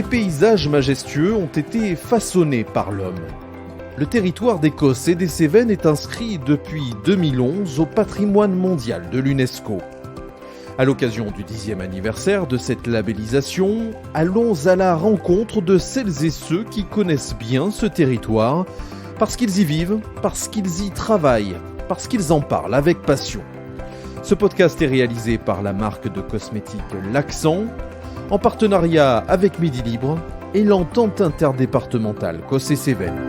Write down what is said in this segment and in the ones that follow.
ces paysages majestueux ont été façonnés par l'homme. Le territoire d'Écosse et des Cévennes est inscrit depuis 2011 au patrimoine mondial de l'UNESCO. À l'occasion du 10e anniversaire de cette labellisation, allons à la rencontre de celles et ceux qui connaissent bien ce territoire, parce qu'ils y vivent, parce qu'ils y travaillent, parce qu'ils en parlent avec passion. Ce podcast est réalisé par la marque de cosmétiques L'Accent, en partenariat avec Midi Libre et l'entente interdépartementale Cosse-et-Cévennes.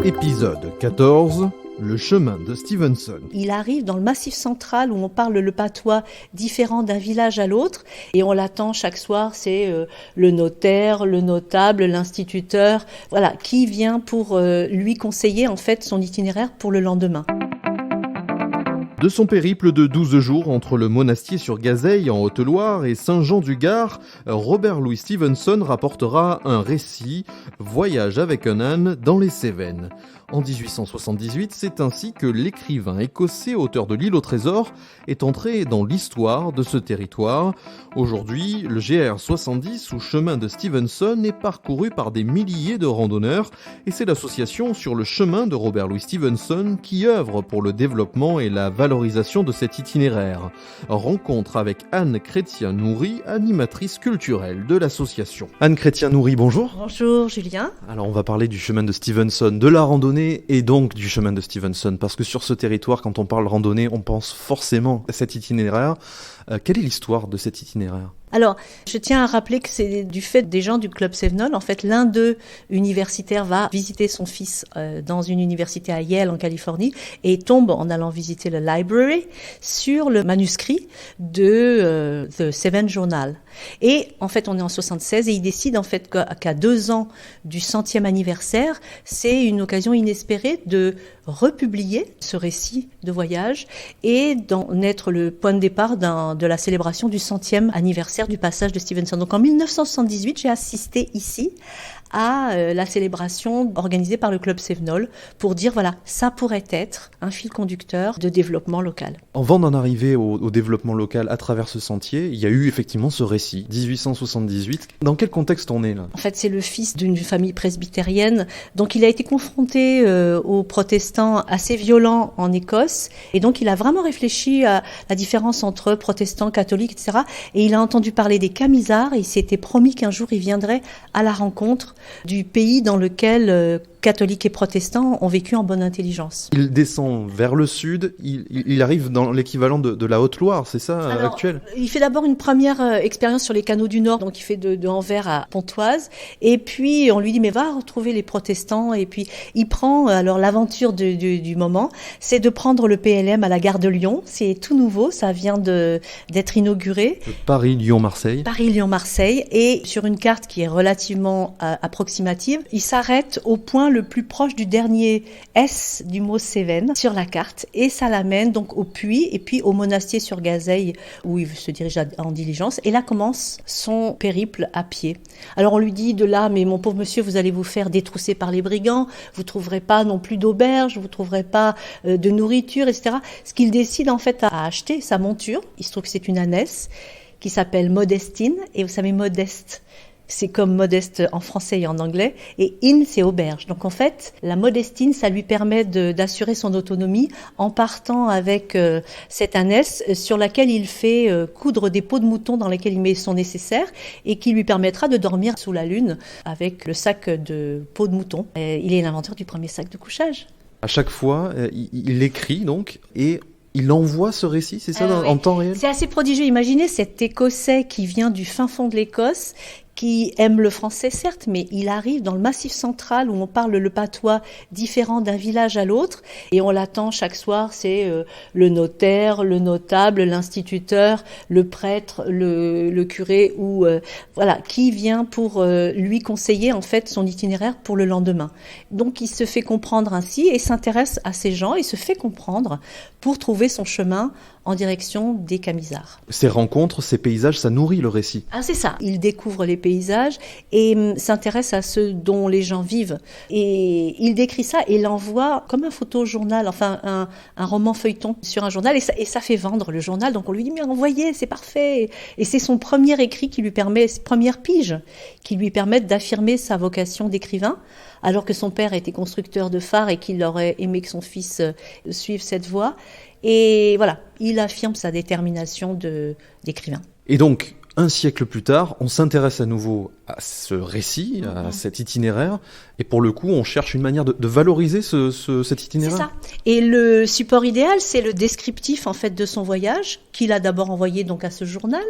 Épisode 14. Le chemin de Stevenson. Il arrive dans le Massif central où on parle le patois différent d'un village à l'autre et on l'attend chaque soir, c'est le notaire, le notable, l'instituteur, voilà, qui vient pour lui conseiller en fait son itinéraire pour le lendemain. De son périple de 12 jours entre le monastier sur Gazeille en Haute-Loire et Saint-Jean-du-Gard, Robert Louis Stevenson rapportera un récit, Voyage avec un âne dans les Cévennes. En 1878, c'est ainsi que l'écrivain écossais, auteur de L'Île au Trésor, est entré dans l'histoire de ce territoire. Aujourd'hui, le GR 70 ou chemin de Stevenson est parcouru par des milliers de randonneurs et c'est l'association Sur le chemin de Robert Louis Stevenson qui œuvre pour le développement et la valorisation de cet itinéraire. Rencontre avec Anne Chrétien-Noury, animatrice culturelle de l'association. Anne Chrétien-Noury, bonjour. Bonjour Julien. Alors on va parler du chemin de Stevenson, de la randonnée et donc du chemin de Stevenson, parce que sur ce territoire, quand on parle randonnée, on pense forcément à cet itinéraire. Quelle est l'histoire de cet itinéraire ? Alors, je tiens à rappeler que c'est du fait des gens du Club Cévenol. En fait, l'un d'eux, universitaire, va visiter son fils dans une université à Yale, en Californie, et tombe, en allant visiter le library, sur le manuscrit de The Seven Journal. Et en fait, on est en 76 et il décide en fait qu'à 2 ans du 100e anniversaire, c'est une occasion inespérée de republier ce récit de voyage et d'en être le point de départ de la célébration du 100e anniversaire du passage de Stevenson. Donc en 1978, j'ai assisté ici à la célébration organisée par le Club Cévenol pour dire voilà, ça pourrait être un fil conducteur de développement local. Avant d'en arriver au développement local à travers ce sentier, il y a eu effectivement ce récit, 1878. Dans quel contexte on est là ? En fait, c'est le fils d'une famille presbytérienne, donc il a été confronté aux protestants assez violents en Écosse, et donc il a vraiment réfléchi à la différence entre protestants, catholiques, etc. Et il a entendu parler des Camisards, et il s'était promis qu'un jour il viendrait à la rencontre du pays dans lequel catholiques et protestants ont vécu en bonne intelligence. Il descend vers le sud, il arrive dans l'équivalent de la Haute-Loire, c'est ça, actuel ? Il fait d'abord une première expérience sur les canaux du Nord, donc il fait de Anvers à Pontoise, et puis on lui dit mais va retrouver les protestants, et puis il prend, alors l'aventure du moment, c'est de prendre le PLM à la gare de Lyon, c'est tout nouveau, ça vient d'être inauguré. Paris-Lyon-Marseille. Paris-Lyon-Marseille, et sur une carte qui est relativement approximative, il s'arrête au point le plus proche du dernier S du mot Cévennes sur la carte, et ça l'amène donc au puits et puis au monastier sur Gazeille où il se dirige en diligence, et là commence son périple à pied. Alors on lui dit de là, mais mon pauvre monsieur, vous allez vous faire détrousser par les brigands, vous trouverez pas non plus d'auberge, vous trouverez pas de nourriture, etc. Ce qu'il décide en fait à acheter, sa monture, il se trouve que c'est une ânesse qui s'appelle Modestine, et vous savez Modeste, c'est comme modeste en français et en anglais, et inn, c'est auberge. Donc en fait, la Modestine, ça lui permet d'assurer son autonomie en partant avec cette ânesse sur laquelle il fait coudre des peaux de mouton dans lesquelles il met son nécessaire et qui lui permettra de dormir sous la lune avec le sac de peaux de mouton. Il est l'inventeur du premier sac de couchage. À chaque fois, il écrit donc et il envoie ce récit, c'est ça, en temps réel ? C'est assez prodigieux. Imaginez cet Écossais qui vient du fin fond de l'Écosse, qui aime le français certes, mais il arrive dans le Massif central où on parle le patois différent d'un village à l'autre, et on l'attend chaque soir, c'est le notaire, le notable, l'instituteur, le prêtre, le curé, ou voilà, qui vient pour lui conseiller en fait son itinéraire pour le lendemain. Donc il se fait comprendre ainsi et s'intéresse à ces gens et se fait comprendre pour trouver son chemin en direction des Camisards. Ces rencontres, ces paysages, ça nourrit le récit. Ah, c'est ça. Il découvre les pays paysages et s'intéresse à ceux dont les gens vivent. Et il décrit ça et l'envoie comme un photojournal, enfin un roman feuilleton sur un journal, et ça fait vendre le journal. Donc on lui dit mais envoyez, c'est parfait. Et c'est son premier écrit qui lui permet, ses premières piges, qui lui permettent d'affirmer sa vocation d'écrivain, alors que son père était constructeur de phares et qu'il aurait aimé que son fils suive cette voie. Et voilà, il affirme sa détermination d'écrivain. Et donc, un siècle plus tard, on s'intéresse à nouveau à ce récit, à cet itinéraire, et pour le coup, on cherche une manière de valoriser cet itinéraire. C'est ça. Et le support idéal, c'est le descriptif en fait de son voyage, qu'il a d'abord envoyé donc à ce journal,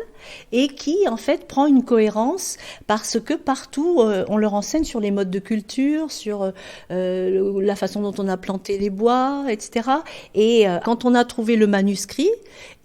et qui en fait prend une cohérence parce que partout on le renseigne sur les modes de culture, sur la façon dont on a planté les bois, etc. Et quand on a trouvé le manuscrit,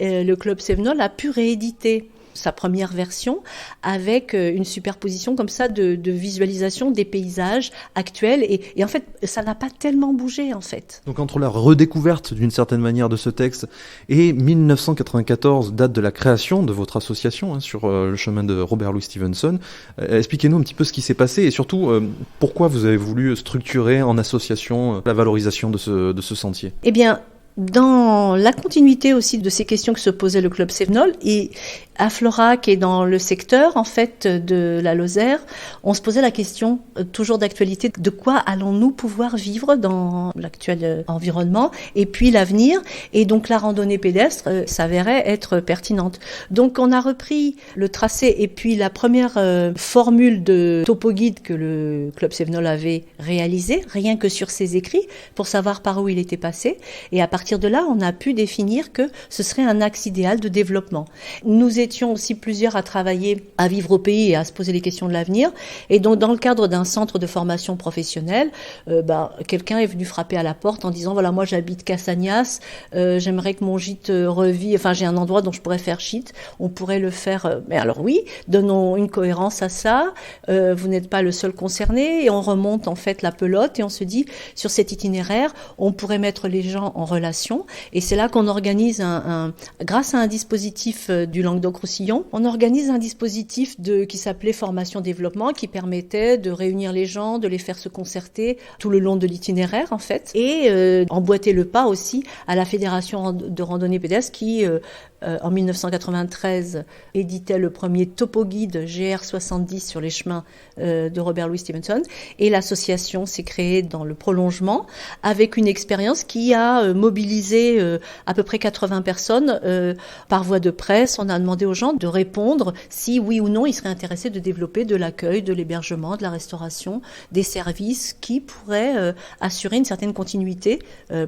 le Club Sévenol a pu rééditer sa première version avec une superposition comme ça de visualisation des paysages actuels et en fait ça n'a pas tellement bougé en fait. Donc entre la redécouverte d'une certaine manière de ce texte et 1994, date de la création de votre association sur le chemin de Robert Louis Stevenson, expliquez-nous un petit peu ce qui s'est passé et surtout pourquoi vous avez voulu structurer en association la valorisation de ce sentier. Eh bien, dans la continuité aussi de ces questions que se posait le Club Sévenol, et à Florac et dans le secteur en fait de la Lozère, on se posait la question toujours d'actualité, de quoi allons-nous pouvoir vivre dans l'actuel environnement et puis l'avenir, et donc la randonnée pédestre s'avérait être pertinente. Donc on a repris le tracé et puis la première formule de topo guide que le Club Sévenol avait réalisée, rien que sur ses écrits, pour savoir par où il était passé, et à partir de là, on a pu définir que ce serait un axe idéal de développement. Nous étions aussi plusieurs à travailler, à vivre au pays et à se poser les questions de l'avenir. Et donc, dans le cadre d'un centre de formation professionnelle, quelqu'un est venu frapper à la porte en disant, voilà, moi j'habite Cassagnas, j'aimerais que mon gîte revive, enfin j'ai un endroit dont je pourrais faire gîte, on pourrait le faire. Mais alors oui, donnons une cohérence à ça, vous n'êtes pas le seul concerné, et on remonte en fait la pelote et on se dit, sur cet itinéraire, on pourrait mettre les gens en relation. Et c'est là qu'on organise grâce à un dispositif du Languedoc-Roussillon, on organise un dispositif qui s'appelait formation-développement, qui permettait de réunir les gens, de les faire se concerter tout le long de l'itinéraire en fait, et emboîter le pas aussi à la Fédération de randonnée pédestre qui en 1993 éditait le premier topo guide GR70 sur les chemins de Robert Louis Stevenson, et l'association s'est créée dans le prolongement avec une expérience qui a mobilisé à peu près 80 personnes par voie de presse. On a demandé aux gens de répondre si oui ou non ils seraient intéressés de développer de l'accueil, de l'hébergement, de la restauration, des services qui pourraient assurer une certaine continuité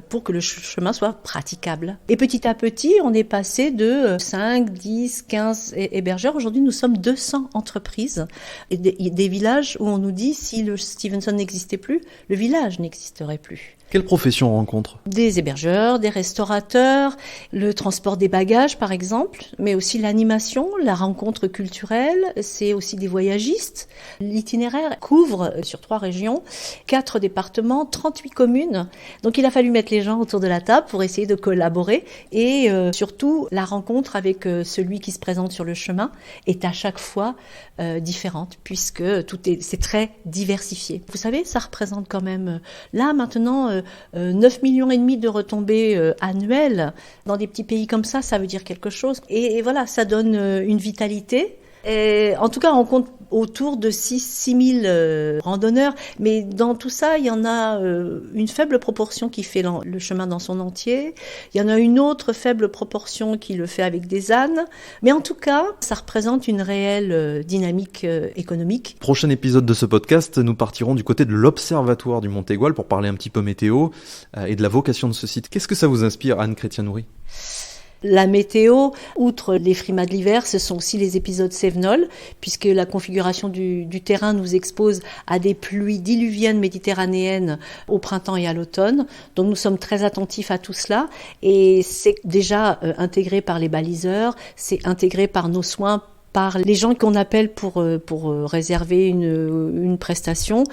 pour que le chemin soit praticable. Et petit à petit, on est passé de 5, 10, 15 hébergeurs. Aujourd'hui, nous sommes 200 entreprises et des villages où on nous dit si le Stevenson n'existait plus, le village n'existerait plus. Quelle profession on rencontre ? Des hébergeurs, des restaurateurs, le transport des bagages par exemple, mais aussi l'animation, la rencontre culturelle, c'est aussi des voyagistes. L'itinéraire couvre sur 3 régions, 4 départements, 38 communes. Donc il a fallu mettre les gens autour de la table pour essayer de collaborer, et surtout la rencontre avec celui qui se présente sur le chemin est à chaque fois différente, puisque c'est très diversifié. Vous savez, ça représente quand même là maintenant 9,5 millions de retombées annuelles. Dans des petits pays comme ça veut dire quelque chose. Et voilà, ça donne une vitalité. Et en tout cas, on compte autour de 6 000 randonneurs. Mais dans tout ça, il y en a une faible proportion qui fait le chemin dans son entier. Il y en a une autre faible proportion qui le fait avec des ânes. Mais en tout cas, ça représente une réelle dynamique économique. Prochain épisode de ce podcast, nous partirons du côté de l'Observatoire du Montégoal pour parler un petit peu météo et de la vocation de ce site. Qu'est-ce que ça vous inspire, Anne Chrétien-Noury ? La météo, outre les frimas de l'hiver, ce sont aussi les épisodes Sévenol, puisque la configuration du terrain nous expose à des pluies diluviennes méditerranéennes au printemps et à l'automne. Donc nous sommes très attentifs à tout cela, et c'est déjà intégré par les baliseurs, c'est intégré par nos soins, par les gens qu'on appelle pour réserver une prestation.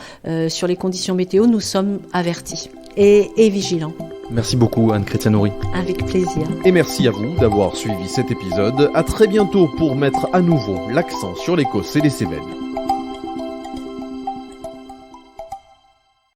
Sur les conditions météo, nous sommes avertis et vigilants. Merci beaucoup Anne Chrétien-Noury. Avec plaisir. Et merci à vous d'avoir suivi cet épisode. À très bientôt pour mettre à nouveau l'accent sur l'Écosse et les Cévennes.